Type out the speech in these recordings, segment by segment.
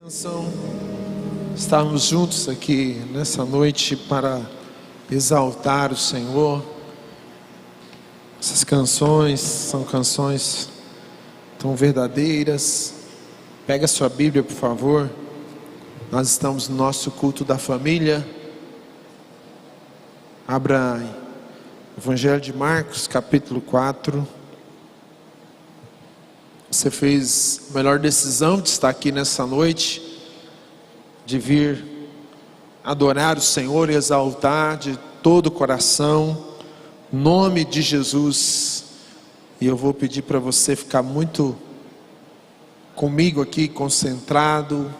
Bênção estarmos juntos aqui nessa noite para exaltar o Senhor. Essas canções são canções tão verdadeiras. Pega a sua Bíblia, por favor. Nós estamos no nosso culto da família. Abra Evangelho de Marcos, capítulo 4. Você fez a melhor decisão de estar aqui nessa noite, de vir adorar o Senhor e exaltar de todo o coração o nome de Jesus. E eu vou pedir para você ficar muito comigo aqui, concentrado,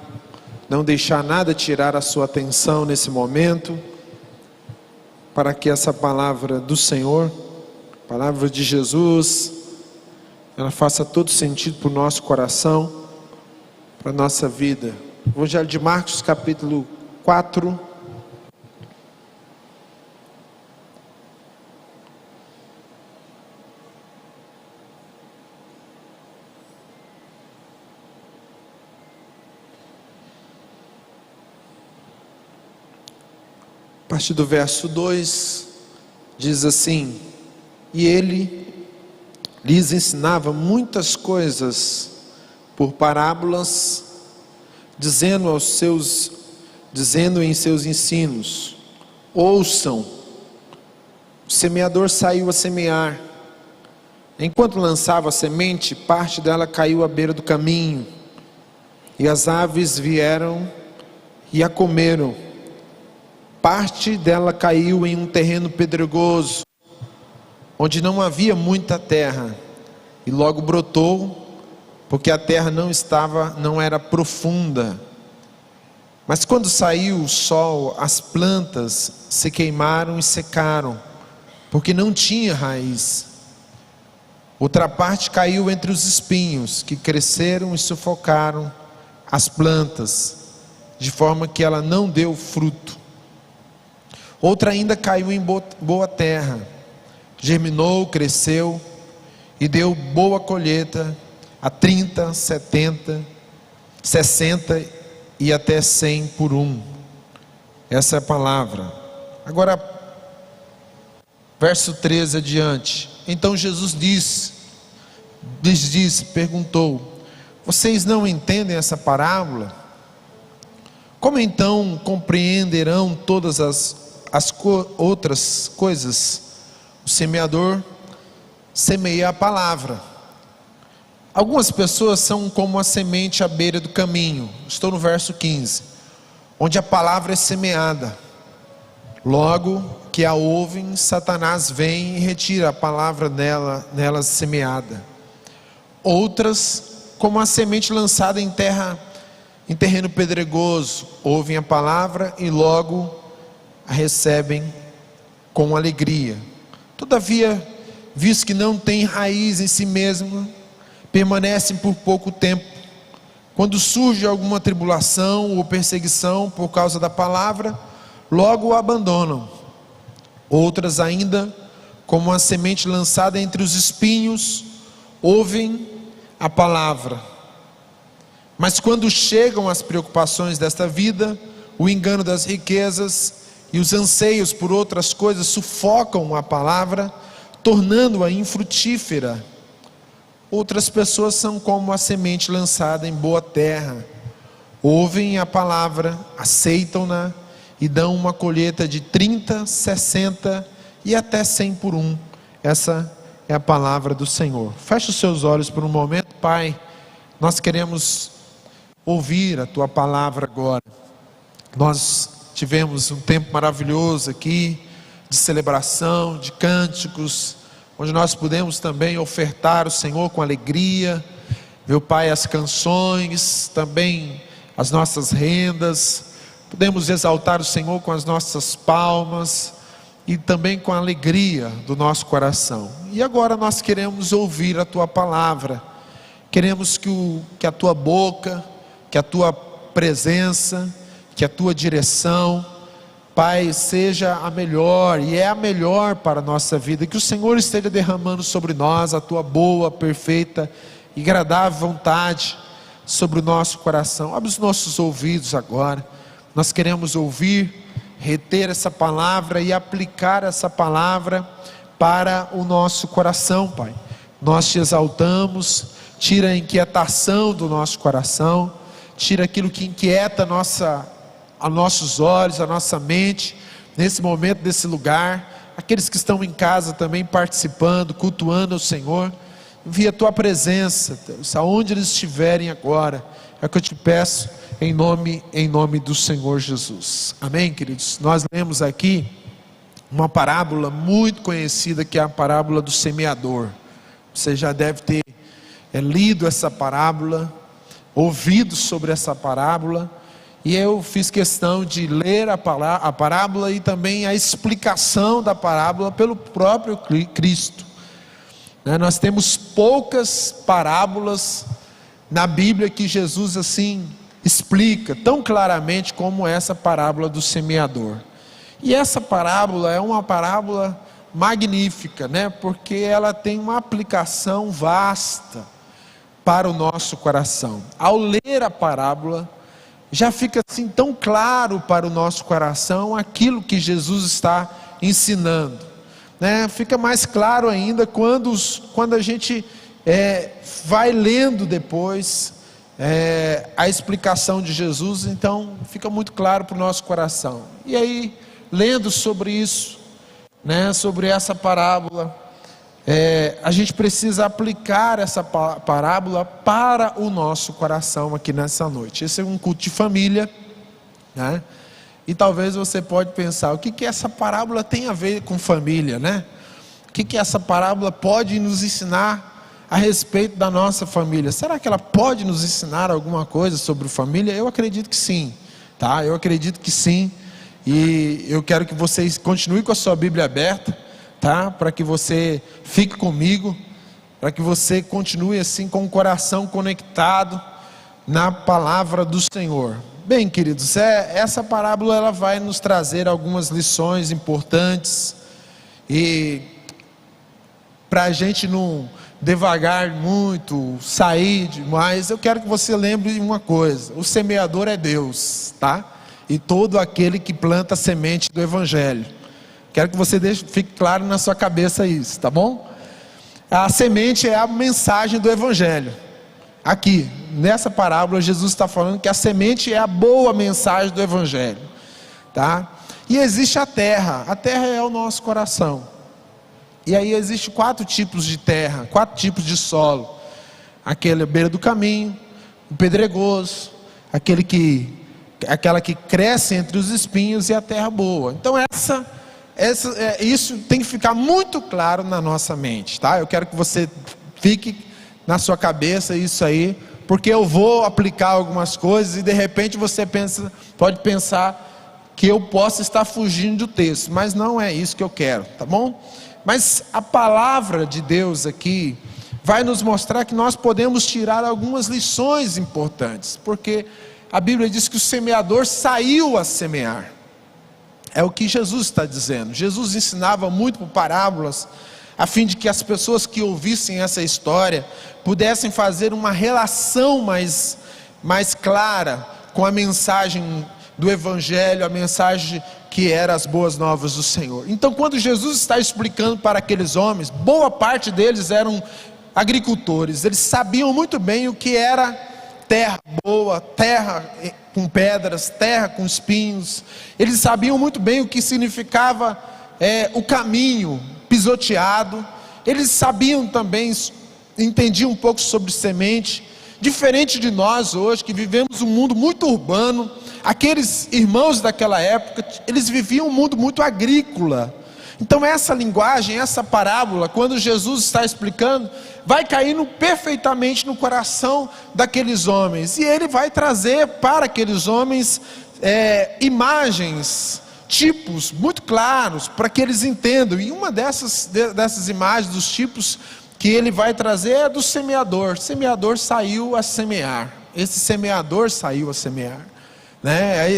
não deixar nada tirar a sua atenção nesse momento, para que essa palavra do Senhor, palavra de Jesus, ela faça todo sentido para o nosso coração, para a nossa vida. Evangelho de Marcos, capítulo 4. A partir do verso 2, diz assim: E ele lhes ensinava muitas coisas por parábolas, dizendo em seus ensinos: Ouçam, o semeador saiu a semear. Enquanto lançava a semente, parte dela caiu à beira do caminho, e as aves vieram e a comeram. Parte dela caiu em um terreno pedregoso, onde não havia muita terra, e logo brotou, porque a terra não era profunda. Mas quando saiu o sol, as plantas se queimaram e secaram, porque não tinha raiz. Outra parte caiu entre os espinhos, que cresceram e sufocaram as plantas, de forma que ela não deu fruto. Outra ainda caiu em boa terra, germinou, cresceu e deu boa colheita, a 30, 70, 60 e até 100 por um. Essa é a palavra. Agora, verso 13 adiante. Então Jesus perguntou: Vocês não entendem essa parábola? Como então compreenderão todas as outras coisas? O semeador semeia a palavra. Algumas pessoas são como a semente à beira do caminho. Estou no verso 15, onde a palavra é semeada. Logo que a ouvem, Satanás vem e retira a palavra nela semeada. Outras, como a semente lançada em terreno pedregoso, ouvem a palavra e logo a recebem com alegria. Todavia, visto que não tem raiz em si mesmo, permanecem por pouco tempo. Quando surge alguma tribulação ou perseguição por causa da palavra, logo o abandonam. Outras ainda, como a semente lançada entre os espinhos, ouvem a palavra. Mas quando chegam as preocupações desta vida, o engano das riquezas e os anseios por outras coisas sufocam a palavra, tornando-a infrutífera. Outras pessoas são como a semente lançada em boa terra. Ouvem a palavra, aceitam-na e dão uma colheita de 30, 60 e até 100 por um. Essa é a palavra do Senhor. Feche os seus olhos por um momento. Pai, nós queremos ouvir a Tua palavra agora. Nós tivemos um tempo maravilhoso aqui, de celebração, de cânticos, onde nós pudemos também ofertar o Senhor com alegria. Meu Pai, as canções, também as nossas rendas, pudemos exaltar o Senhor com as nossas palmas e também com a alegria do nosso coração. E agora nós queremos ouvir a Tua palavra, queremos que a Tua boca, que a Tua presença, que a Tua direção, Pai, seja a melhor, e é a melhor para a nossa vida. Que o Senhor esteja derramando sobre nós a Tua boa, perfeita e agradável vontade, sobre o nosso coração. Abre os nossos ouvidos agora. Nós queremos ouvir, reter essa palavra e aplicar essa palavra para o nosso coração, Pai. Nós te exaltamos. Tira a inquietação do nosso coração, tira aquilo que inquieta a nossos olhos, a nossa mente, nesse momento, nesse lugar. Aqueles que estão em casa também participando, cultuando ao Senhor, envia a tua presença, Deus, aonde eles estiverem agora. É o que eu te peço, em nome do Senhor Jesus. Amém, queridos? Nós lemos aqui uma parábola muito conhecida, que é a parábola do semeador. Você já deve ter lido essa parábola, ouvido sobre essa parábola, e eu fiz questão de ler a parábola e também a explicação da parábola pelo próprio Cristo. Nós temos poucas parábolas na Bíblia que Jesus assim explica tão claramente como essa parábola do semeador. E essa parábola é uma parábola magnífica, porque ela tem uma aplicação vasta para o nosso coração. Ao ler a parábola, já fica assim tão claro para o nosso coração aquilo que Jesus está ensinando, Fica mais claro ainda quando a gente vai lendo depois a explicação de Jesus. Então fica muito claro para o nosso coração. E aí, lendo sobre isso, sobre essa parábola, a gente precisa aplicar essa parábola para o nosso coração aqui nessa noite. Esse é um culto de família, E talvez você pode pensar, o que essa parábola tem a ver com família, O que essa parábola pode nos ensinar a respeito da nossa família? Será que ela pode nos ensinar alguma coisa sobre família? Eu acredito que sim, Eu acredito que sim. E eu quero que vocês continuem com a sua Bíblia aberta, para que você fique comigo, para que você continue assim com o coração conectado na palavra do Senhor. Bem, queridos, essa parábola ela vai nos trazer algumas lições importantes, e para a gente não devagar muito, sair demais, eu quero que você lembre de uma coisa: o semeador é Deus, E todo aquele que planta a semente do Evangelho. Quero que você fique claro na sua cabeça isso, tá bom? A semente é a mensagem do Evangelho. Aqui, nessa parábola, Jesus está falando que a semente é a boa mensagem do Evangelho, E existe a terra é o nosso coração. E aí existe 4 tipos de terra, 4 tipos de solo: aquele à beira do caminho, o pedregoso, aquela que cresce entre os espinhos, e a terra boa. Então isso tem que ficar muito claro na nossa mente, Eu quero que você fique na sua cabeça isso aí, porque eu vou aplicar algumas coisas e de repente você pode pensar que eu possa estar fugindo do texto, mas não é isso que eu quero, tá bom? Mas a palavra de Deus aqui vai nos mostrar que nós podemos tirar algumas lições importantes, porque a Bíblia diz que o semeador saiu a semear. É o que Jesus está dizendo. Jesus ensinava muito por parábolas, a fim de que as pessoas que ouvissem essa história pudessem fazer uma relação mais clara com a mensagem do Evangelho, a mensagem que era as boas novas do Senhor. Então, quando Jesus está explicando para aqueles homens, boa parte deles eram agricultores, eles sabiam muito bem o que era terra boa, terra com pedras, terra com espinhos. Eles sabiam muito bem o que significava o caminho pisoteado. Eles sabiam também, entendiam um pouco sobre semente. Diferente de nós hoje, que vivemos um mundo muito urbano, aqueles irmãos daquela época, eles viviam um mundo muito agrícola. Então essa linguagem, essa parábola, quando Jesus está explicando, vai caindo perfeitamente no coração daqueles homens, e ele vai trazer para aqueles homens imagens, tipos muito claros, para que eles entendam. E uma dessas imagens, dos tipos que ele vai trazer, é do semeador. O semeador saiu a semear. Esse semeador saiu a semear,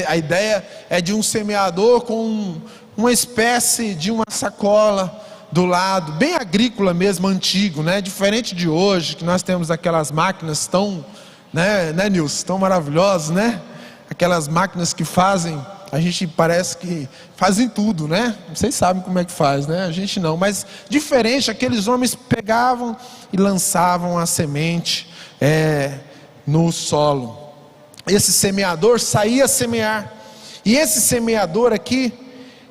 A ideia é de um semeador com uma espécie de uma sacola do lado, bem agrícola mesmo, antigo, Diferente de hoje, que nós temos aquelas máquinas tão né, Nilson? Tão maravilhosos, né? Aquelas máquinas que fazem, a gente parece que fazem tudo, né? Vocês sabem como é que faz, né? A gente não, mas diferente, aqueles homens pegavam e lançavam a semente no solo. Esse semeador saía a semear, e esse semeador aqui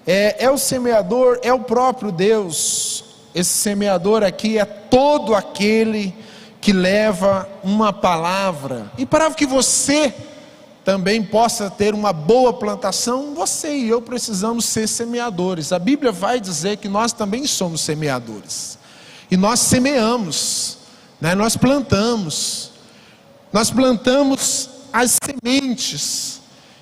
é o semeador, é o próprio Deus. Esse semeador aqui é todo aquele que leva uma palavra, e para que você também possa ter uma boa plantação, você e eu precisamos ser semeadores. A Bíblia vai dizer que nós também somos semeadores, e nós semeamos, né? Nós plantamos as sementes,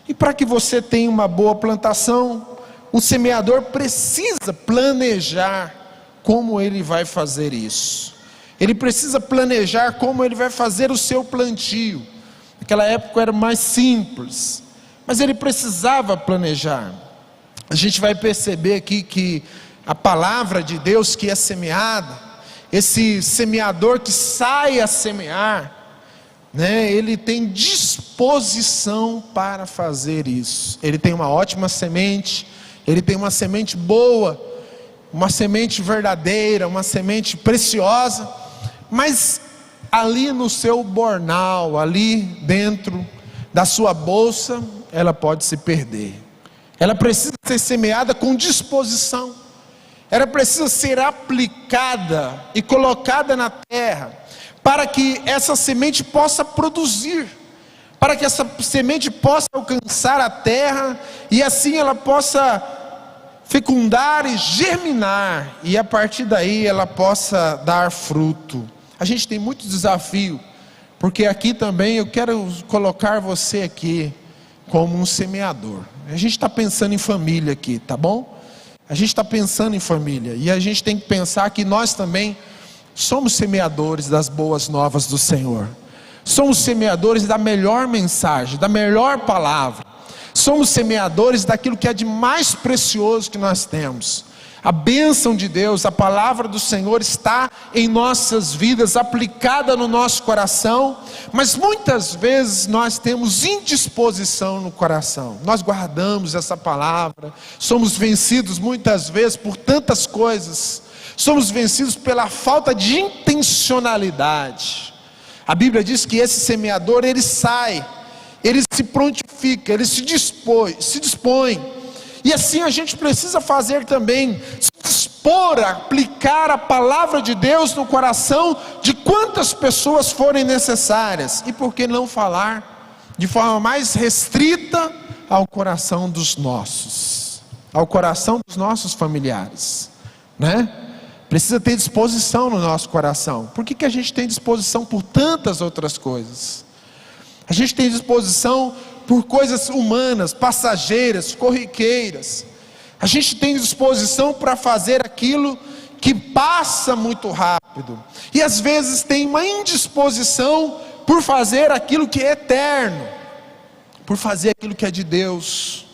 e para que você tenha uma boa plantação, o semeador precisa planejar como ele vai fazer isso. Ele precisa planejar como ele vai fazer o seu plantio. Naquela época era mais simples, mas ele precisava planejar. A gente vai perceber aqui que a palavra de Deus que é semeada, esse semeador que sai a semear, né, ele tem disposição para fazer isso. Ele tem uma ótima semente, ele tem uma semente boa, uma semente verdadeira, uma semente preciosa, mas ali no seu bornal, ali dentro da sua bolsa, ela pode se perder. Ela precisa ser semeada com disposição, ela precisa ser aplicada e colocada na terra, para que essa semente possa produzir, para que essa semente possa alcançar a terra, e assim ela possa fecundar e germinar, e a partir daí ela possa dar fruto. A gente tem muito desafio, porque aqui também eu quero colocar você aqui como um semeador. A gente está pensando em família aqui, tá bom? A gente está pensando em família, e a gente tem que pensar que nós também somos semeadores das boas novas do Senhor. Somos semeadores da melhor mensagem, da melhor palavra. Somos semeadores daquilo que é de mais precioso que nós temos. A bênção de Deus, a palavra do Senhor está em nossas vidas, aplicada no nosso coração, mas muitas vezes nós temos indisposição no coração. Nós guardamos essa palavra, somos vencidos muitas vezes por tantas coisas, somos vencidos pela falta de intencionalidade. A Bíblia diz que esse semeador, ele sai, ele se prontifica, ele se dispõe. E assim a gente precisa fazer também, se dispor a aplicar a palavra de Deus no coração de quantas pessoas forem necessárias. E por que não falar de forma mais restrita ao coração dos nossos, ao coração dos nossos familiares, né? Precisa ter disposição no nosso coração. Por que a gente tem disposição por tantas outras coisas? A gente tem disposição por coisas humanas, passageiras, corriqueiras. A gente tem disposição para fazer aquilo que passa muito rápido, e às vezes tem uma indisposição por fazer aquilo que é eterno, por fazer aquilo que é de Deus.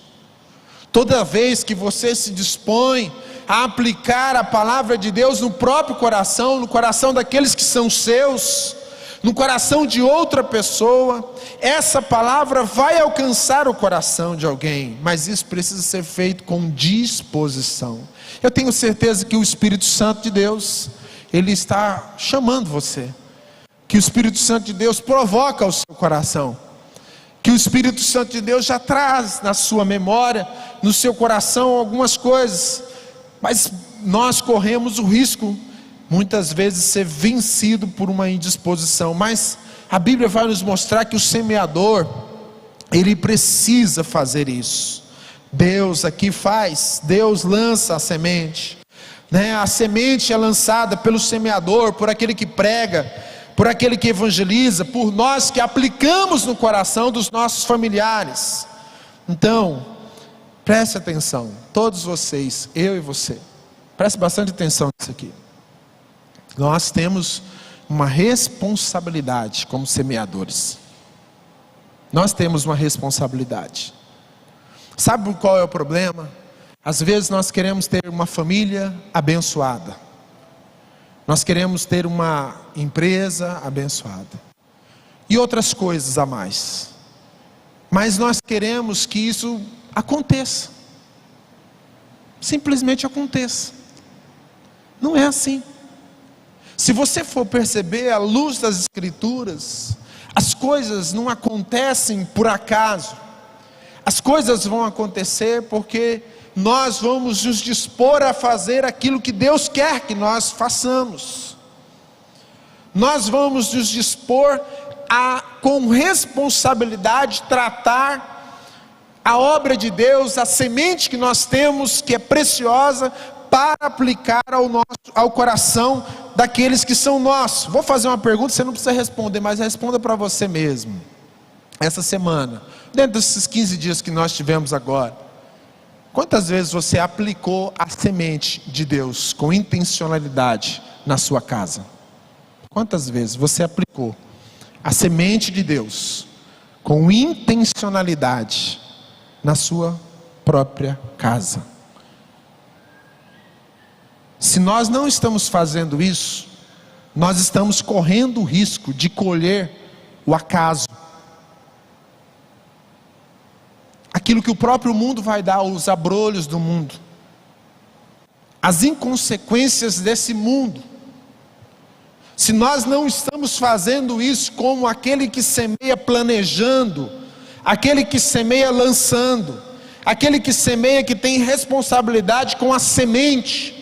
Toda vez que você se dispõe a aplicar a palavra de Deus no próprio coração, no coração daqueles que são seus, no coração de outra pessoa, essa palavra vai alcançar o coração de alguém, mas isso precisa ser feito com disposição. Eu tenho certeza que o Espírito Santo de Deus, ele está chamando você, que o Espírito Santo de Deus provoca o seu coração, que o Espírito Santo de Deus já traz na sua memória, no seu coração algumas coisas, mas nós corremos o risco muitas vezes ser vencido por uma indisposição. Mas a Bíblia vai nos mostrar que o semeador, ele precisa fazer isso. Deus aqui faz, Deus lança a semente, né? A semente é lançada pelo semeador, por aquele que prega, por aquele que evangeliza, por nós que aplicamos no coração dos nossos familiares. Então, preste atenção, todos vocês, eu e você, preste bastante atenção nisso aqui. Nós temos uma responsabilidade como semeadores. Nós temos uma responsabilidade. Sabe qual é o problema? Às vezes nós queremos ter uma família abençoada, nós queremos ter uma empresa abençoada, e outras coisas a mais. Mas nós queremos que isso aconteça. Simplesmente aconteça. Não é assim. Se você for perceber à luz das Escrituras, as coisas não acontecem por acaso. As coisas vão acontecer porque nós vamos nos dispor a fazer aquilo que Deus quer que nós façamos. Nós vamos nos dispor a, com responsabilidade, tratar a obra de Deus, a semente que nós temos, que é preciosa, para aplicar ao coração daqueles que são nossos. Vou fazer uma pergunta, você não precisa responder, mas responda para você mesmo. Essa semana, dentro desses 15 dias que nós tivemos agora, quantas vezes você aplicou a semente de Deus com intencionalidade na sua casa? Quantas vezes você aplicou a semente de Deus com intencionalidade na sua própria casa? Se nós não estamos fazendo isso, nós estamos correndo o risco de colher o acaso. Aquilo que o próprio mundo vai dar, os abrolhos do mundo, as inconsequências desse mundo. Se nós não estamos fazendo isso como aquele que semeia planejando, aquele que semeia lançando, aquele que semeia que tem responsabilidade com a semente,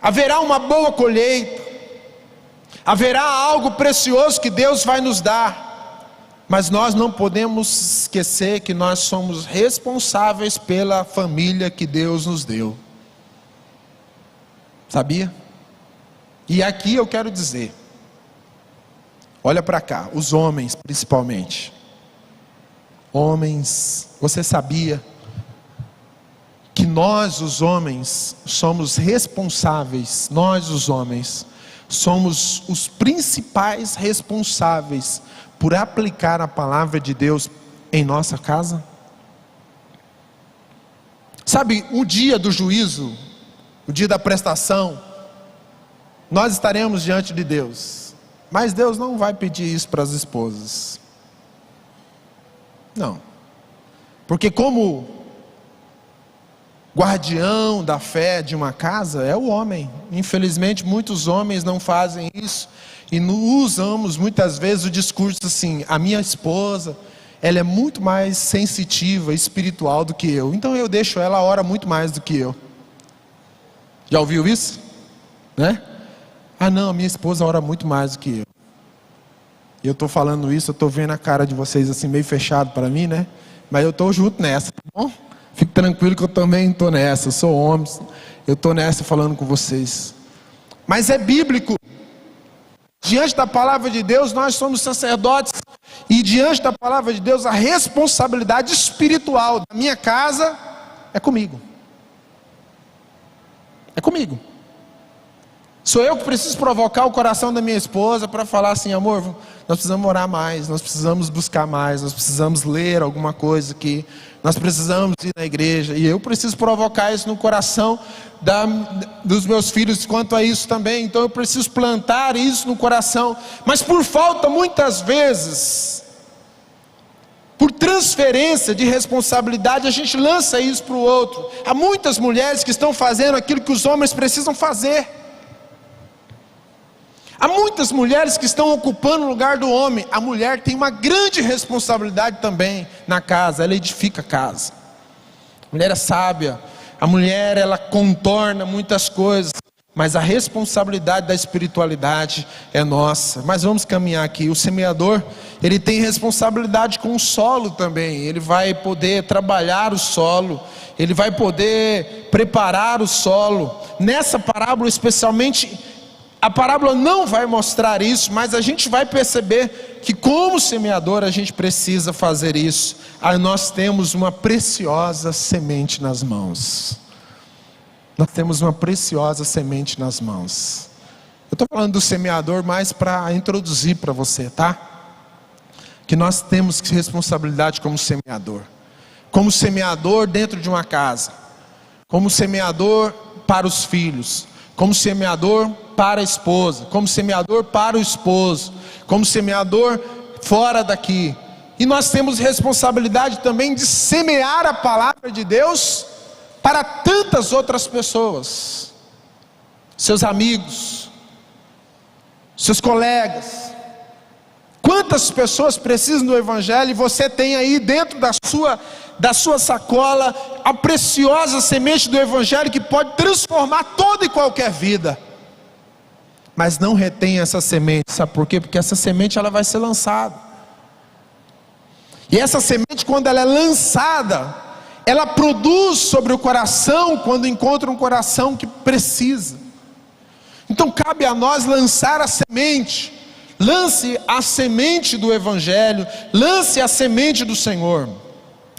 haverá uma boa colheita, haverá algo precioso que Deus vai nos dar. Mas nós não podemos esquecer que nós somos responsáveis pela família que Deus nos deu. Sabia? E aqui eu quero dizer, olha para cá, os homens principalmente. Homens, você sabia que nós os homens somos responsáveis, nós os homens somos os principais responsáveis por aplicar a palavra de Deus em nossa casa? Sabe, o dia do juízo, o dia da prestação, nós estaremos diante de Deus, mas Deus não vai pedir isso para as esposas, não, porque como guardião da fé de uma casa é o homem. Infelizmente muitos homens não fazem isso, e usamos muitas vezes o discurso assim: a minha esposa, ela é muito mais sensitiva, espiritual do que eu, então eu deixo ela, ela ora muito mais do que eu. Já ouviu isso? Né? Ah não, a minha esposa ora muito mais do que eu. E eu estou falando isso, eu estou vendo a cara de vocês assim meio fechado para mim, né? Mas eu estou junto nessa, tá bom? Fique tranquilo que eu também estou nessa, eu sou homem, eu estou nessa falando com vocês. Mas é bíblico. Diante da palavra de Deus nós somos sacerdotes, e diante da palavra de Deus a responsabilidade espiritual da minha casa é comigo. É comigo. Sou eu que preciso provocar o coração da minha esposa para falar assim: amor, nós precisamos orar mais, nós precisamos buscar mais, nós precisamos ler alguma coisa aqui, nós precisamos ir na igreja. E eu preciso provocar isso no coração dos meus filhos quanto a isso também. Então eu preciso plantar isso no coração. Mas por falta muitas vezes, por transferência de responsabilidade, a gente lança isso para o outro. Há muitas mulheres que estão fazendo aquilo que os homens precisam fazer. Há muitas mulheres que estão ocupando o lugar do homem. A mulher tem uma grande responsabilidade também na casa, ela edifica a casa. A mulher é sábia, a mulher ela contorna muitas coisas, mas a responsabilidade da espiritualidade é nossa. Mas vamos caminhar aqui. O semeador, ele tem responsabilidade com o solo também. Ele vai poder trabalhar o solo, ele vai poder preparar o solo. Nessa parábola especialmente, a parábola não vai mostrar isso, mas a gente vai perceber que como semeador a gente precisa fazer isso. Aí nós temos uma preciosa semente nas mãos. Nós temos uma preciosa semente nas mãos. Eu estou falando do semeador mais para introduzir para você, tá? Que nós temos responsabilidade como semeador. Como semeador dentro de uma casa. Como semeador para os filhos. como semeador para a esposa, como semeador para o esposo, como semeador fora daqui. E nós temos responsabilidade também de semear a palavra de Deus para tantas outras pessoas, seus amigos, seus colegas. Quantas pessoas precisam do Evangelho, e você tem aí dentro da sua sacola a preciosa semente do Evangelho, que pode transformar toda e qualquer vida. Mas não retenha essa semente, sabe por quê? Porque essa semente ela vai ser lançada, e essa semente, quando ela é lançada, ela produz sobre o coração, quando encontra um coração que precisa. Então cabe a nós lançar a semente. Lance a semente do Evangelho, lance a semente do Senhor.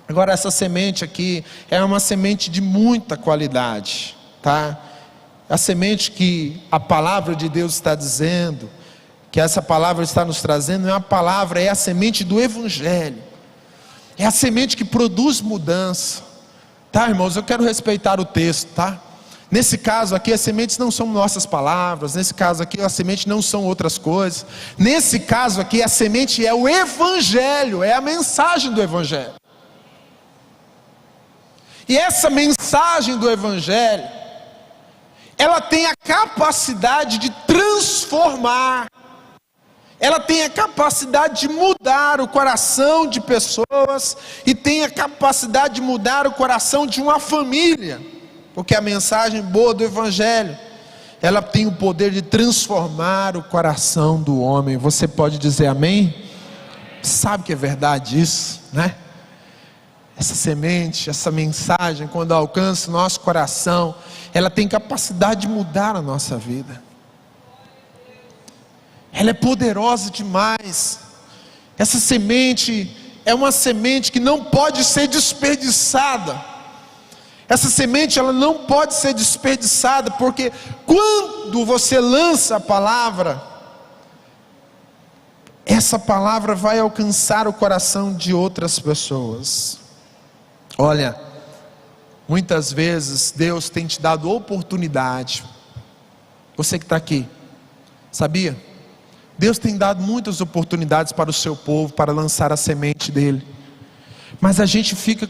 Agora, essa semente aqui é uma semente de muita qualidade, tá? A semente que a palavra de Deus está dizendo, que essa palavra está nos trazendo, é a semente do Evangelho. É a semente que produz mudança, tá, irmãos? Eu quero respeitar o texto, tá? Nesse caso aqui, as sementes não são nossas palavras. Nesse caso aqui, a semente não são outras coisas. Nesse caso aqui, a semente é o Evangelho, é a mensagem do Evangelho. E essa mensagem do Evangelho, ela tem a capacidade de transformar, ela tem a capacidade de mudar o coração de pessoas, e tem a capacidade de mudar o coração de uma família. Porque a mensagem boa do Evangelho, ela tem o poder de transformar o coração do homem. Você pode dizer amém? Sabe que é verdade isso, né? Essa semente, essa mensagem, quando alcança o nosso coração, ela tem capacidade de mudar a nossa vida. Ela é poderosa demais. Essa semente é uma semente que não pode ser desperdiçada. Essa semente ela não pode ser desperdiçada, porque quando você lança a palavra, essa palavra vai alcançar o coração de outras pessoas. Olha, muitas vezes Deus tem te dado oportunidade. Você que está aqui, sabia? Deus tem dado muitas oportunidades para o seu povo, para lançar a semente dele. Mas a gente fica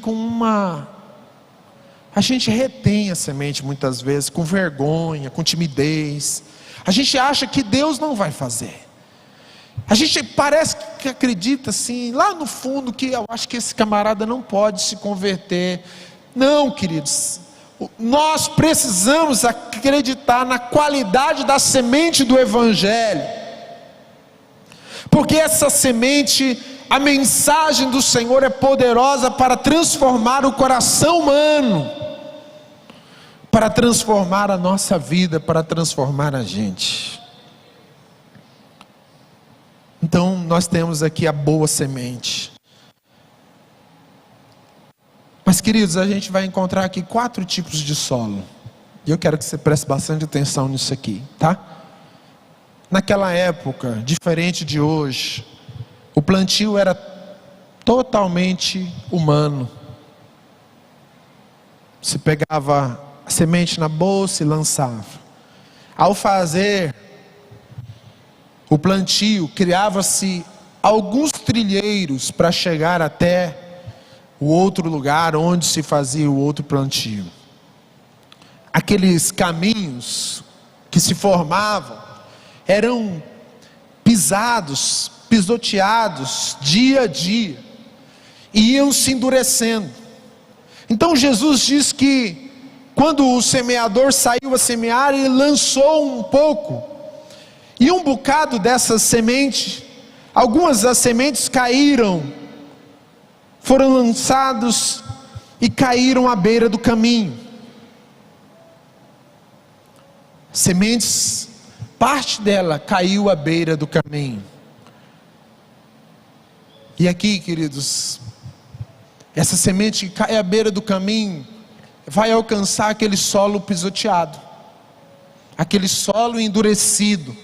a gente retém a semente muitas vezes, com vergonha, com timidez. A gente acha que Deus não vai fazer. A gente parece que acredita assim, lá no fundo, que eu acho que esse camarada não pode se converter. Não, queridos, nós precisamos acreditar na qualidade da semente do Evangelho, porque essa semente, a mensagem do Senhor é poderosa para transformar o coração humano, para transformar a nossa vida, para transformar a gente. Então nós temos aqui a boa semente. Mas, queridos, a gente vai encontrar aqui 4 tipos de solo. E eu quero que você preste bastante atenção nisso aqui, tá? Naquela época, diferente de hoje, o plantio era totalmente humano. Se pegava a semente na bolsa e lançava. Ao fazer o plantio, criava-se alguns trilheiros para chegar até o outro lugar onde se fazia o outro plantio. Aqueles caminhos que se formavam eram pisados, pisoteados dia a dia, e iam se endurecendo. Então Jesus diz que quando o semeador saiu a semear, ele lançou um pouco, e um bocado dessas sementes, algumas das sementes caíram, foram lançados e caíram à beira do caminho. Sementes, parte dela caiu à beira do caminho. E aqui, queridos, essa semente que cai à beira do caminho vai alcançar aquele solo pisoteado, aquele solo endurecido,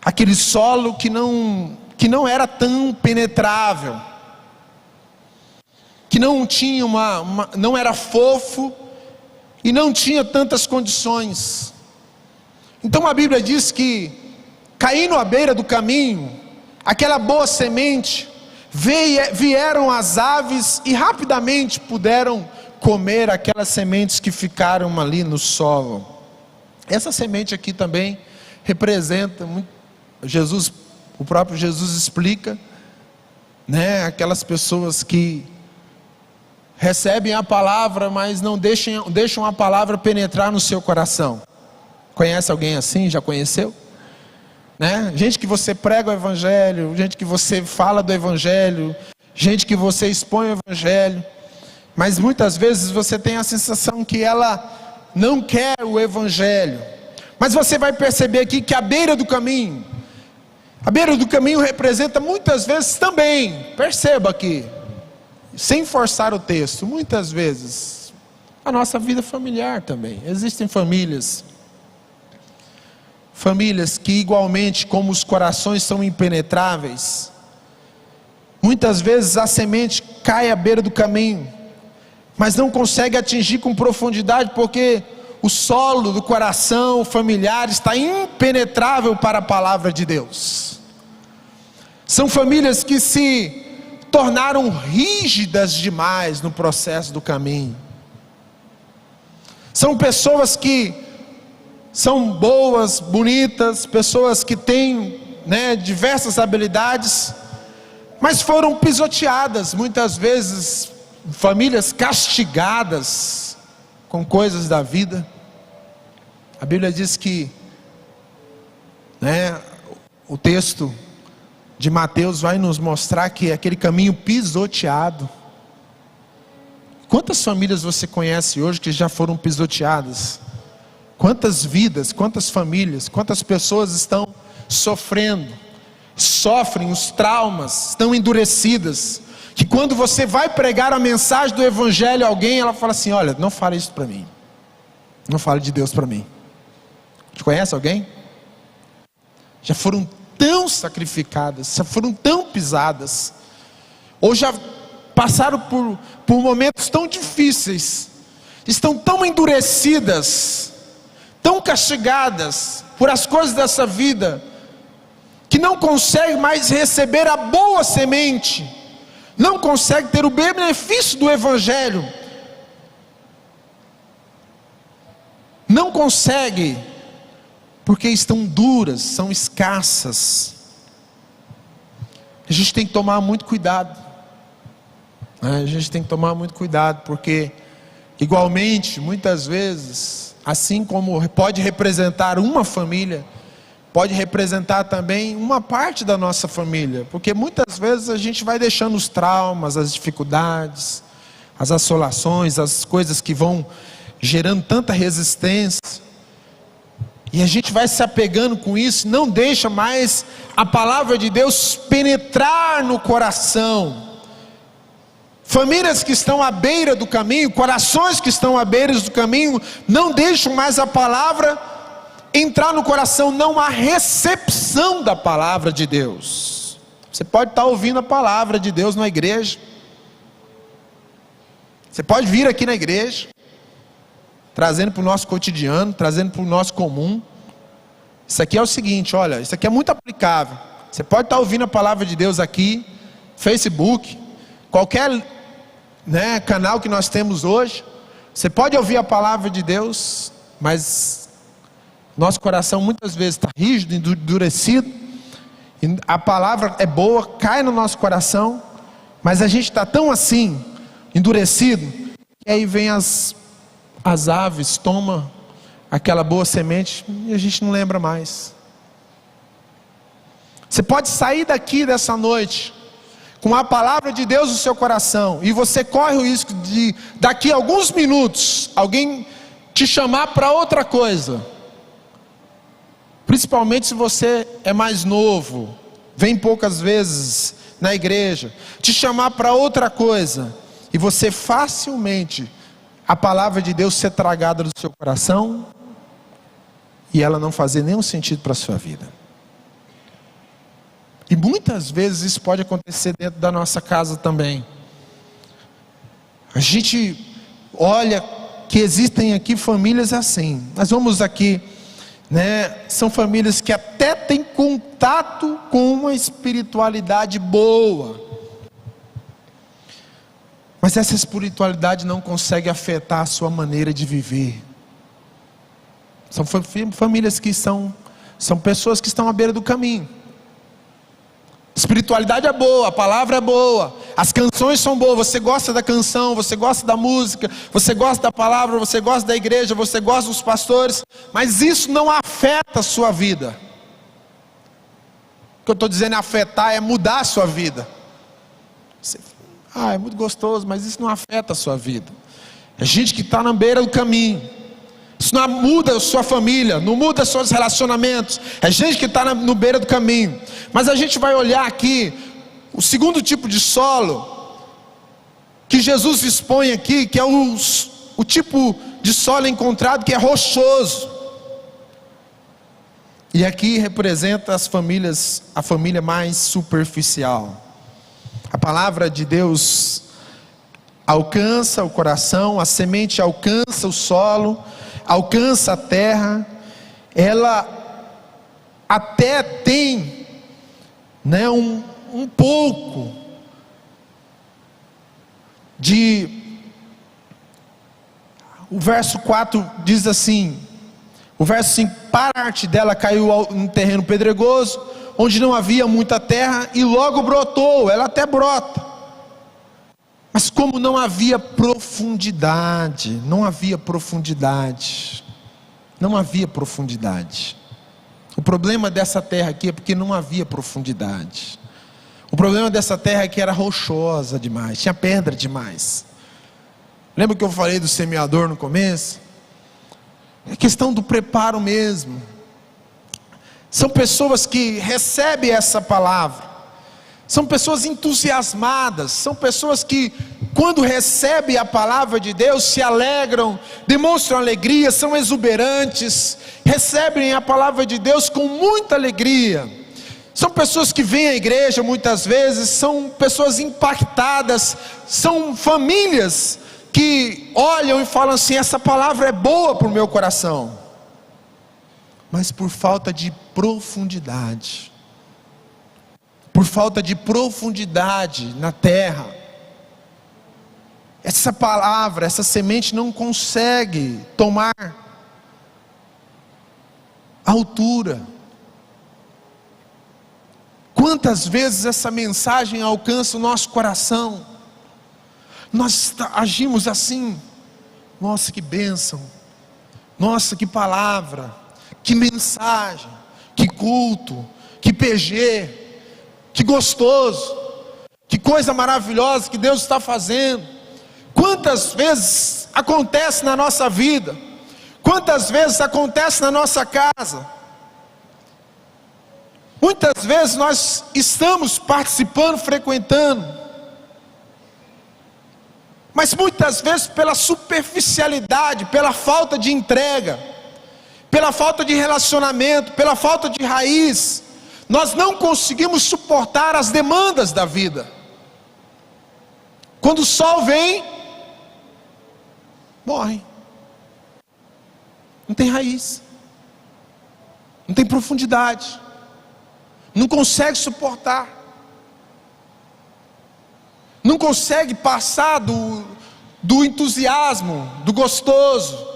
aquele solo que não era tão penetrável, que não tinha não era fofo e não tinha tantas condições. Então a Bíblia diz que, caindo à beira do caminho, aquela boa semente, vieram as aves e rapidamente puderam comer aquelas sementes que ficaram ali no solo. Essa semente aqui também representa, o próprio Jesus explica, né, aquelas pessoas que recebem a palavra, mas não deixam a palavra penetrar no seu coração. Conhece alguém assim? Já conheceu? Né? Gente que você prega o evangelho, gente que você fala do evangelho, gente que você expõe o evangelho, mas muitas vezes você tem a sensação que ela não quer o evangelho. Mas você vai perceber aqui que a beira do caminho representa muitas vezes também, perceba aqui, sem forçar o texto, muitas vezes a nossa vida familiar também. Existem famílias que igualmente, como os corações são impenetráveis, muitas vezes a semente cai à beira do caminho, mas não consegue atingir com profundidade, porque o solo do coração familiar está impenetrável para a palavra de Deus. São famílias que se tornaram rígidas demais no processo do caminho. São pessoas que são boas, bonitas, pessoas que têm, né, diversas habilidades, mas foram pisoteadas, muitas vezes, famílias castigadas com coisas da vida. A Bíblia diz que, né, o texto de Mateus vai nos mostrar que aquele caminho pisoteado. Quantas famílias você conhece hoje que já foram pisoteadas? Quantas vidas, quantas famílias, quantas pessoas estão sofrendo, sofrem os traumas, estão endurecidas, que quando você vai pregar a mensagem do evangelho a alguém, ela fala assim: olha, não fale isso para mim, não fale de Deus para mim. Você conhece alguém? Já foram tão sacrificadas, já foram tão pisadas, ou já passaram por momentos tão difíceis, estão tão endurecidas, tão castigadas por as coisas dessa vida, que não consegue mais receber a boa semente, não consegue ter o benefício do evangelho, não consegue, porque estão duras, são escassas. A gente tem que tomar muito cuidado, né? A gente tem que tomar muito cuidado, porque igualmente, muitas vezes, assim como pode representar uma família, pode representar também uma parte da nossa família, porque muitas vezes a gente vai deixando os traumas, as dificuldades, as assolações, as coisas que vão gerando tanta resistência, e a gente vai se apegando com isso, não deixa mais a palavra de Deus penetrar no coração. Famílias que estão à beira do caminho, corações que estão à beira do caminho, não deixam mais a palavra entrar no coração, não há recepção da palavra de Deus. Você pode estar ouvindo a palavra de Deus na igreja, você pode vir aqui na igreja, trazendo para o nosso cotidiano, trazendo para o nosso comum. Isso aqui é o seguinte, olha, isso aqui é muito aplicável. Você pode estar ouvindo a palavra de Deus aqui, Facebook, qualquer, né, canal que nós temos hoje. Você pode ouvir a palavra de Deus, mas nosso coração muitas vezes está rígido, endurecido, e a palavra é boa, cai no nosso coração, mas a gente está tão assim, endurecido, que aí vem as aves, toma aquela boa semente e a gente não lembra mais. Você pode sair daqui dessa noite com a palavra de Deus no seu coração, e você corre o risco de daqui a alguns minutos alguém te chamar para outra coisa, principalmente se você é mais novo, vem poucas vezes na igreja, te chamar para outra coisa, e você facilmente, a palavra de Deus ser tragada do seu coração, e ela não fazer nenhum sentido para a sua vida. E muitas vezes isso pode acontecer dentro da nossa casa também. A gente olha que existem aqui famílias assim. Nós vamos aqui né? São famílias que até têm contato com uma espiritualidade boa, mas essa espiritualidade não consegue afetar a sua maneira de viver. São famílias que são pessoas que estão à beira do caminho. Espiritualidade é boa, a palavra é boa, as canções são boas, você gosta da canção, você gosta da música, você gosta da palavra, você gosta da igreja, você gosta dos pastores, mas isso não afeta a sua vida. O que eu estou dizendo é afetar, é mudar a sua vida. É muito gostoso, mas isso não afeta a sua vida. É gente que está na beira do caminho. Isso não muda a sua família, não muda os seus relacionamentos. É gente que está no beira do caminho. Mas a gente vai olhar aqui o segundo tipo de solo que Jesus expõe aqui, que é o tipo de solo encontrado que é rochoso. E aqui representa as famílias, a família mais superficial. A palavra de Deus alcança o coração, a semente alcança o solo, alcança a terra, ela até tem, né, um pouco de... O verso 4 diz assim, o verso 5: parte dela caiu em terreno pedregoso, onde não havia muita terra, e logo brotou. Ela até brota, mas como não havia profundidade, não havia profundidade. O problema dessa terra aqui é porque não havia profundidade. O problema dessa terra é que era rochosa demais, tinha pedra demais. Lembra que eu falei do semeador no começo? É questão do preparo mesmo. São pessoas que recebem essa palavra, são pessoas entusiasmadas, são pessoas que quando recebem a palavra de Deus se alegram, demonstram alegria, são exuberantes, recebem a palavra de Deus com muita alegria. São pessoas que vêm à igreja muitas vezes, são pessoas impactadas, são famílias que olham e falam assim: essa palavra é boa para o meu coração. Mas por falta de profundidade, na terra, essa palavra, essa semente não consegue tomar altura. Quantas vezes essa mensagem alcança o nosso coração, nós agimos assim: nossa, que bênção, nossa, que palavra, que mensagem, que culto, que PG, que gostoso, que coisa maravilhosa que Deus está fazendo. Quantas vezes acontece na nossa vida, quantas vezes acontece na nossa casa. Muitas vezes nós estamos participando, frequentando, mas muitas vezes pela superficialidade, pela falta de entrega, pela falta de relacionamento, pela falta de raiz, nós não conseguimos suportar as demandas da vida. Quando o sol vem, morre. Não tem raiz, não tem profundidade, não consegue suportar, não consegue passar do entusiasmo, do gostoso,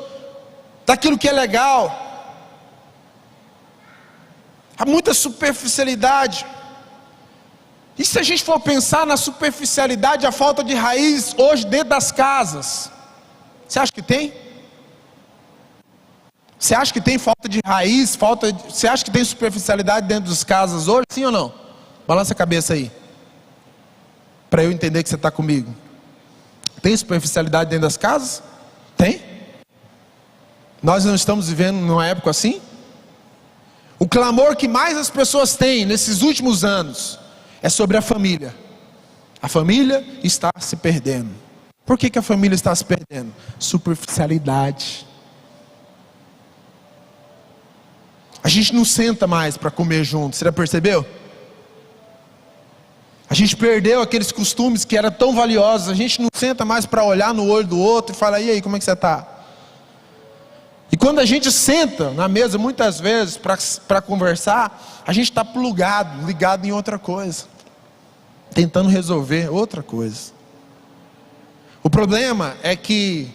daquilo que é legal. Há muita superficialidade. E se a gente for pensar na superficialidade, a falta de raiz hoje dentro das casas, você acha que tem? Você acha que tem falta de raiz, você acha que tem superficialidade dentro das casas hoje? Sim ou não? Balança a cabeça aí, para eu entender que você está comigo. Tem superficialidade dentro das casas? Tem? Nós não estamos vivendo numa época assim? O clamor que mais as pessoas têm nesses últimos anos é sobre a família. A família está se perdendo. Por que a família está se perdendo? Superficialidade. A gente não senta mais para comer junto, você já percebeu? A gente perdeu aqueles costumes que eram tão valiosos. A gente não senta mais para olhar no olho do outro e falar: e aí, como é que você está? E quando a gente senta na mesa, muitas vezes, para conversar, a gente está plugado, ligado em outra coisa, tentando resolver outra coisa. O problema é que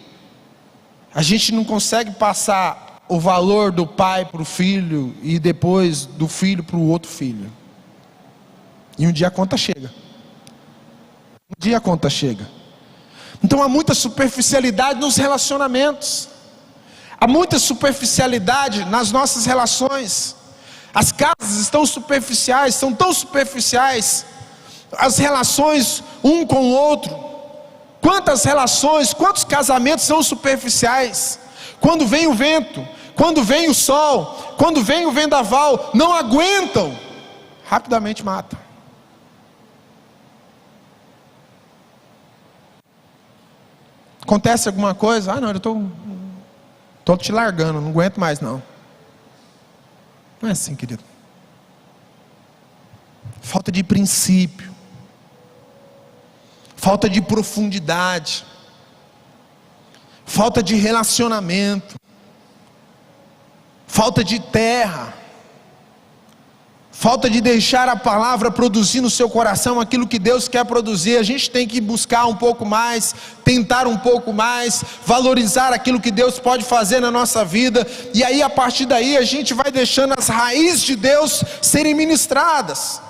a gente não consegue passar o valor do pai para o filho e depois do filho para o outro filho. E um dia a conta chega. Um dia a conta chega. Então há muita superficialidade nos relacionamentos. Há muita superficialidade nas nossas relações. As casas estão superficiais, são tão superficiais. As relações um com o outro. Quantas relações, quantos casamentos são superficiais? Quando vem o vento, quando vem o sol, quando vem o vendaval, não aguentam, rapidamente matam. Acontece alguma coisa? Ah, não, eu estou te largando, não aguento mais não. Não é assim, querido. Falta de princípio, falta de profundidade, falta de relacionamento, falta de terra, falta de deixar a palavra produzir no seu coração aquilo que Deus quer produzir. A gente tem que buscar um pouco mais, tentar um pouco mais, valorizar aquilo que Deus pode fazer na nossa vida, e aí a partir daí a gente vai deixando as raízes de Deus serem ministradas.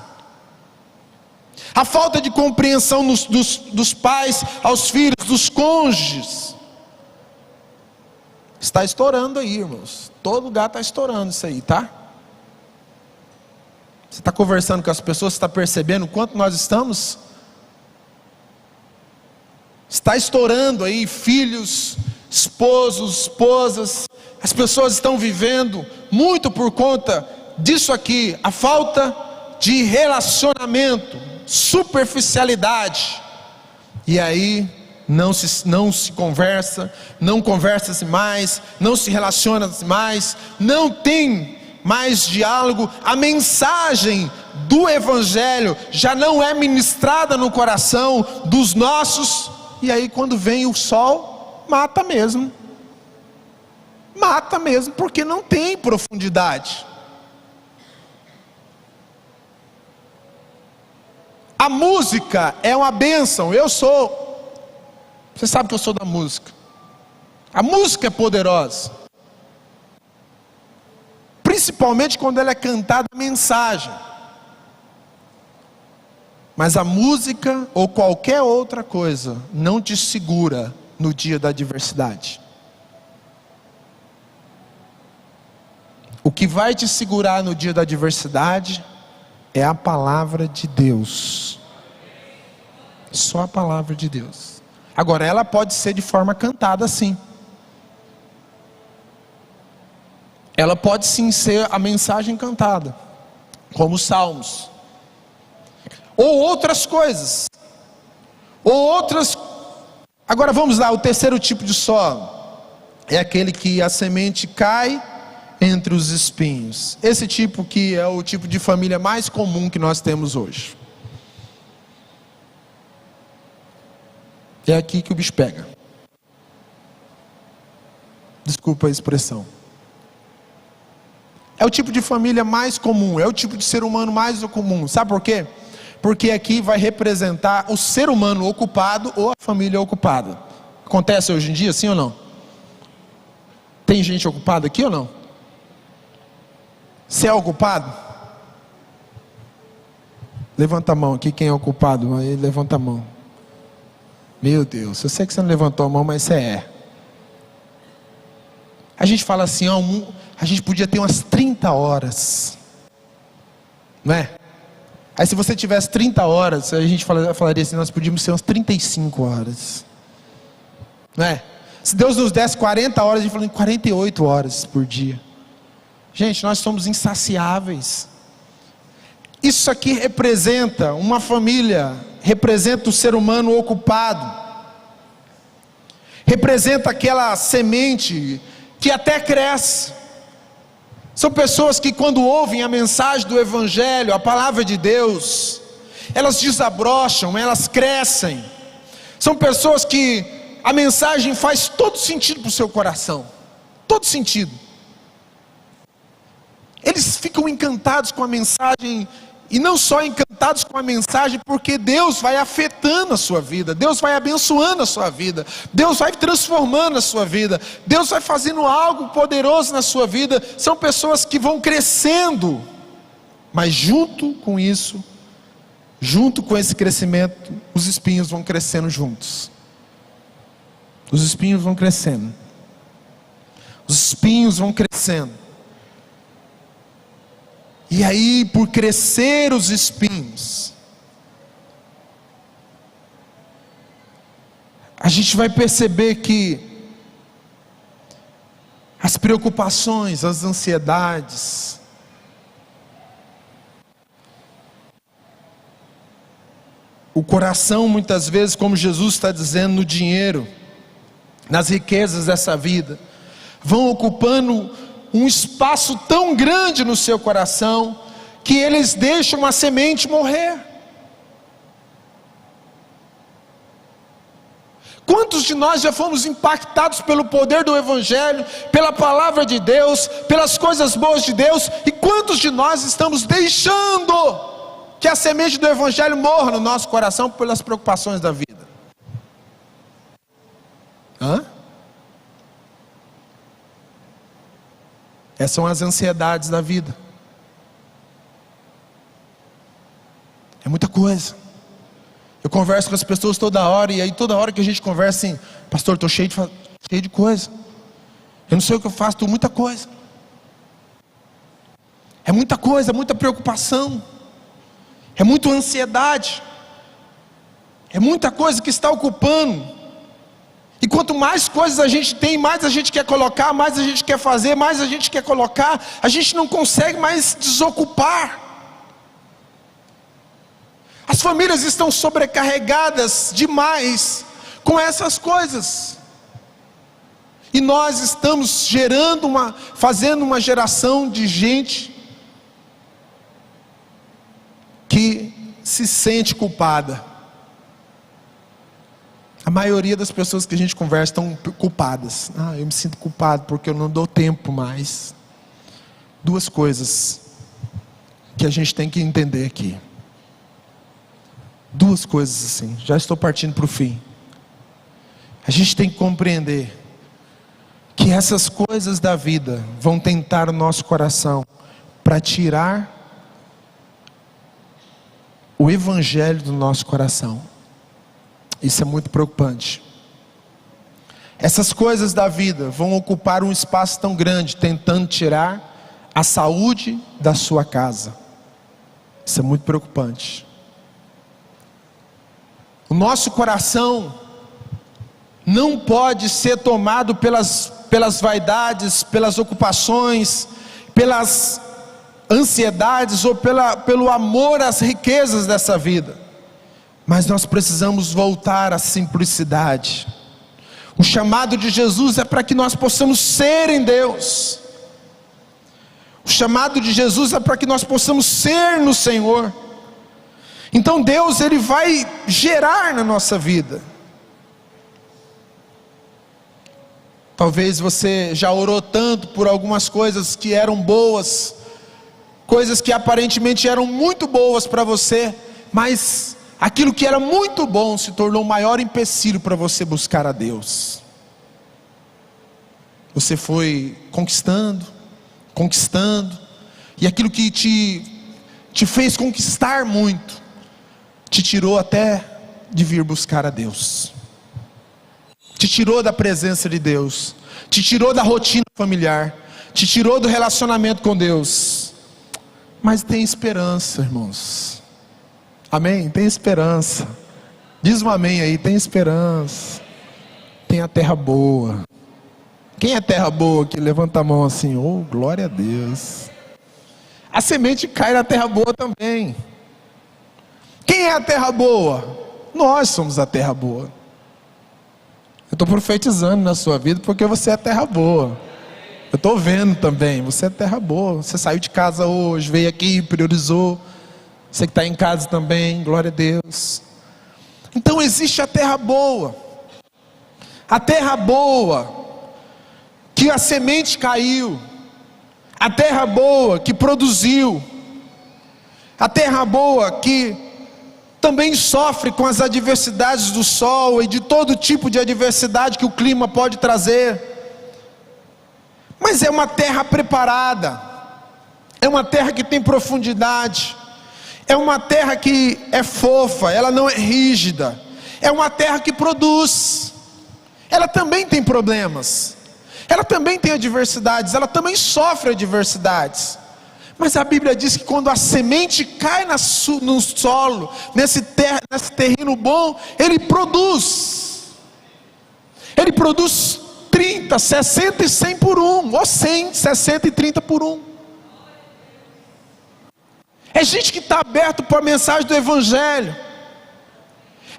A falta de compreensão dos pais aos filhos, dos cônjuges, está estourando aí, irmãos. Todo lugar está estourando isso aí, tá? Você está conversando com as pessoas, você está percebendo o quanto nós estamos? Está estourando aí, filhos, esposos, esposas. As pessoas estão vivendo muito por conta disso aqui, a falta de relacionamento, superficialidade. E aí não se conversa, não conversa-se mais, não se relaciona mais, não tem mais diálogo. A mensagem do Evangelho já não é ministrada no coração dos nossos. E aí quando vem o sol, mata mesmo, porque não tem profundidade. A música é uma bênção. Você sabe que eu sou da música. A música é poderosa, principalmente quando ela é cantada a mensagem. Mas a música ou qualquer outra coisa não te segura no dia da adversidade. O que vai te segurar no dia da adversidade é a palavra de Deus. Só a palavra de Deus. Agora, ela pode ser de forma cantada, sim. Ela pode sim ser a mensagem cantada, como os salmos, ou outras coisas, Agora vamos lá, o terceiro tipo de solo é aquele que a semente cai entre os espinhos. Esse tipo que é o tipo de família mais comum que nós temos hoje. É aqui que o bicho pega. Desculpa a expressão. É o tipo de família mais comum, é o tipo de ser humano mais comum. Sabe por quê? Porque aqui vai representar o ser humano ocupado ou a família ocupada. Acontece hoje em dia, sim ou não? Tem gente ocupada aqui ou não? Você é ocupado? Levanta a mão aqui, quem é ocupado? Aí levanta a mão. Meu Deus, eu sei que você não levantou a mão, mas você é. A gente fala assim, ó, a gente podia ter umas 30 horas, não é? Aí se você tivesse 30 horas, a gente falaria assim, nós podíamos ter umas 35 horas, não é? Se Deus nos desse 40 horas, a gente falaria 48 horas por dia. Gente, nós somos insaciáveis. Isso aqui representa uma família, representa o ser humano ocupado, representa aquela semente que até cresce. São pessoas que quando ouvem a mensagem do Evangelho, a palavra de Deus, elas desabrocham, elas crescem. São pessoas que a mensagem faz todo sentido para o seu coração. todo sentido. Eles ficam encantados com a mensagem, e não só encantados com a mensagem, porque Deus vai afetando a sua vida, Deus vai abençoando a sua vida, Deus vai transformando a sua vida, Deus vai fazendo algo poderoso na sua vida. São pessoas que vão crescendo, mas junto com isso, junto com esse crescimento, os espinhos vão crescendo juntos. Os espinhos vão crescendo. Os espinhos vão crescendo. E aí, por crescer os espinhos, a gente vai perceber que as preocupações, as ansiedades, o coração muitas vezes, como Jesus está dizendo, no dinheiro, nas riquezas dessa vida, vão ocupando um espaço tão grande no seu coração, que eles deixam a semente morrer. Quantos de nós já fomos impactados pelo poder do Evangelho, pela palavra de Deus, pelas coisas boas de Deus, e quantos de nós estamos deixando que a semente do Evangelho morra no nosso coração pelas preocupações da vida? Essas são as ansiedades da vida. É muita coisa. Eu converso com as pessoas toda hora, e aí toda hora que a gente conversa assim: pastor, estou cheio de coisa, eu não sei o que eu faço, estou muita coisa. É muita coisa, muita preocupação, é muita ansiedade, é muita coisa que está ocupando. E quanto mais coisas a gente tem, mais a gente quer colocar, mais a gente quer fazer, mais a gente quer colocar, a gente não consegue mais desocupar. As famílias estão sobrecarregadas demais com essas coisas. E nós estamos fazendo uma geração de gente que se sente culpada. A maioria das pessoas que a gente conversa estão culpadas. Eu me sinto culpado porque eu não dou tempo mais. Duas coisas que a gente tem que entender aqui. Duas coisas assim, já estou partindo para o fim. A gente tem que compreender que essas coisas da vida vão tentar o nosso coração para tirar o Evangelho do nosso coração. Isso é muito preocupante. Essas coisas da vida vão ocupar um espaço tão grande, tentando tirar a saúde da sua casa. Isso é muito preocupante. O nosso coração não pode ser tomado pelas vaidades, pelas ocupações, pelas ansiedades ou pelo amor às riquezas dessa vida. Mas nós precisamos voltar à simplicidade. O chamado de Jesus é para que nós possamos ser em Deus. O chamado de Jesus é para que nós possamos ser no Senhor. Então Deus, Ele vai gerar na nossa vida. Talvez você já orou tanto por algumas coisas que eram boas, coisas que aparentemente eram muito boas para você, mas aquilo que era muito bom se tornou o maior empecilho para você buscar a Deus. Você foi conquistando, e aquilo que te fez conquistar muito, te tirou até de vir buscar a Deus, te tirou da presença de Deus, te tirou da rotina familiar, te tirou do relacionamento com Deus. Mas tem esperança, irmãos. Amém? Tem esperança. Diz um amém aí, tem esperança. Tem a terra boa. Quem é terra boa aqui? Levanta a mão assim. Oh, glória a Deus. A semente cai na terra boa também. Quem é a terra boa? Nós somos a terra boa. Eu estou profetizando na sua vida porque você é terra boa. Eu estou vendo também, você é terra boa. Você saiu de casa hoje, veio aqui, priorizou. Você que está em casa também, glória a Deus. Então existe a terra boa. A terra boa, que a semente caiu, a terra boa que produziu, a terra boa que também sofre com as adversidades do sol e de todo tipo de adversidade que o clima pode trazer, mas é uma terra preparada, é uma terra que tem profundidade, é uma terra que é fofa, ela não é rígida, é uma terra que produz. Ela também tem problemas, ela também tem adversidades, ela também sofre adversidades, mas a Bíblia diz que quando a semente cai no solo, nesse terreno bom, ele produz 30, 60 e 100 por um, ou 100, 60 e 30 por um. É gente que está aberto para a mensagem do Evangelho,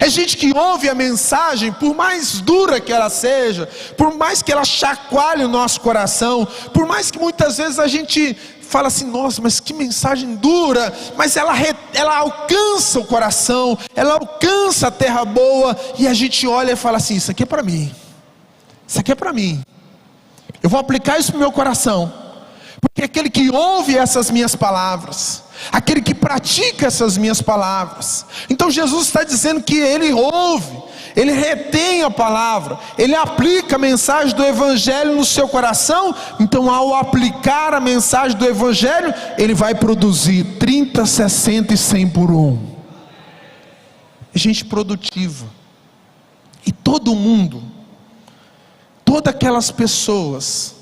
é gente que ouve a mensagem, por mais dura que ela seja, por mais que ela chacoalhe o nosso coração, por mais que muitas vezes a gente fala assim, nossa, mas que mensagem dura, mas ela alcança o coração, ela alcança a terra boa, e a gente olha e fala assim, isso aqui é para mim, isso aqui é para mim, eu vou aplicar isso no meu coração, porque aquele que ouve essas minhas palavras, aquele que pratica essas minhas palavras, então Jesus está dizendo que ele ouve, ele retém a palavra, ele aplica a mensagem do Evangelho no seu coração. Então ao aplicar a mensagem do Evangelho, ele vai produzir 30, 60 e 100 por um. Gente produtiva. E todo mundo, todas aquelas pessoas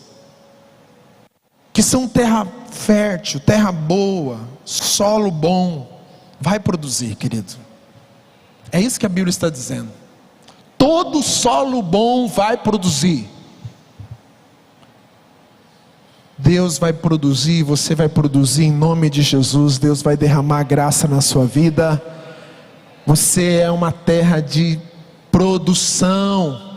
que são terra fértil, terra boa, solo bom, vai produzir, querido. É isso que a Bíblia está dizendo. Todo solo bom vai produzir. Deus vai produzir, você vai produzir em nome de Jesus. Deus vai derramar graça na sua vida. Você é uma terra de produção.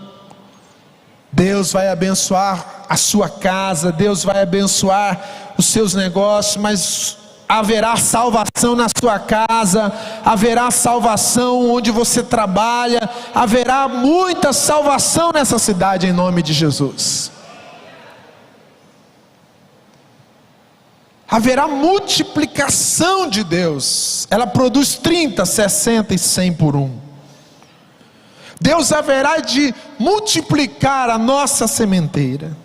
Deus vai abençoar a sua casa, Deus vai abençoar os seus negócios, mas haverá salvação na sua casa, haverá salvação onde você trabalha, haverá muita salvação nessa cidade em nome de Jesus. Haverá multiplicação de Deus, ela produz 30, 60 e 100 por um. Deus haverá de multiplicar a nossa sementeira,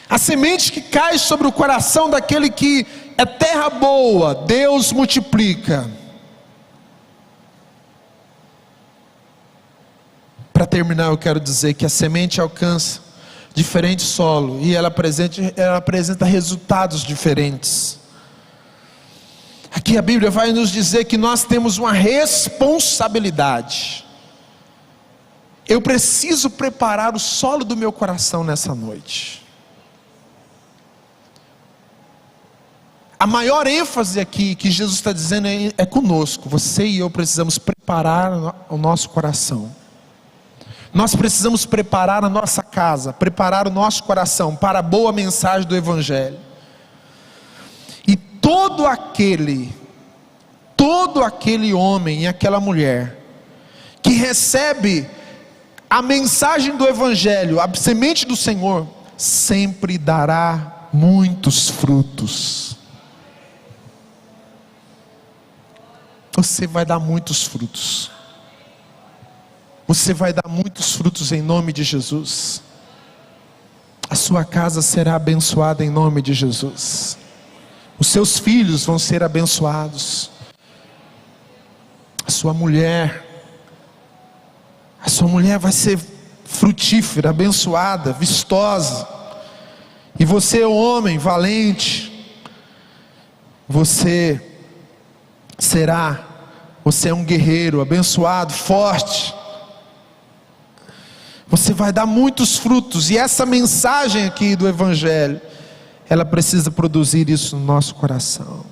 a semente que cai sobre o coração daquele que é terra boa, Deus multiplica. Para terminar, eu quero dizer que a semente alcança diferente solo e ela apresenta resultados diferentes. Aqui a Bíblia vai nos dizer que nós temos uma responsabilidade. Eu preciso preparar o solo do meu coração nessa noite. A maior ênfase aqui que Jesus está dizendo é conosco. Você e eu precisamos preparar o nosso coração. Nós precisamos preparar a nossa casa, preparar o nosso coração para a boa mensagem do Evangelho. E todo aquele homem e aquela mulher que recebe a mensagem do Evangelho, a semente do Senhor, sempre dará muitos frutos. Você vai dar muitos frutos. Você vai dar muitos frutos em nome de Jesus. A sua casa será abençoada em nome de Jesus. Os seus filhos vão ser abençoados. A sua mulher vai ser frutífera, abençoada, vistosa. E você, homem valente, você é um guerreiro abençoado, forte. Você vai dar muitos frutos, e essa mensagem aqui do Evangelho, ela precisa produzir isso no nosso coração.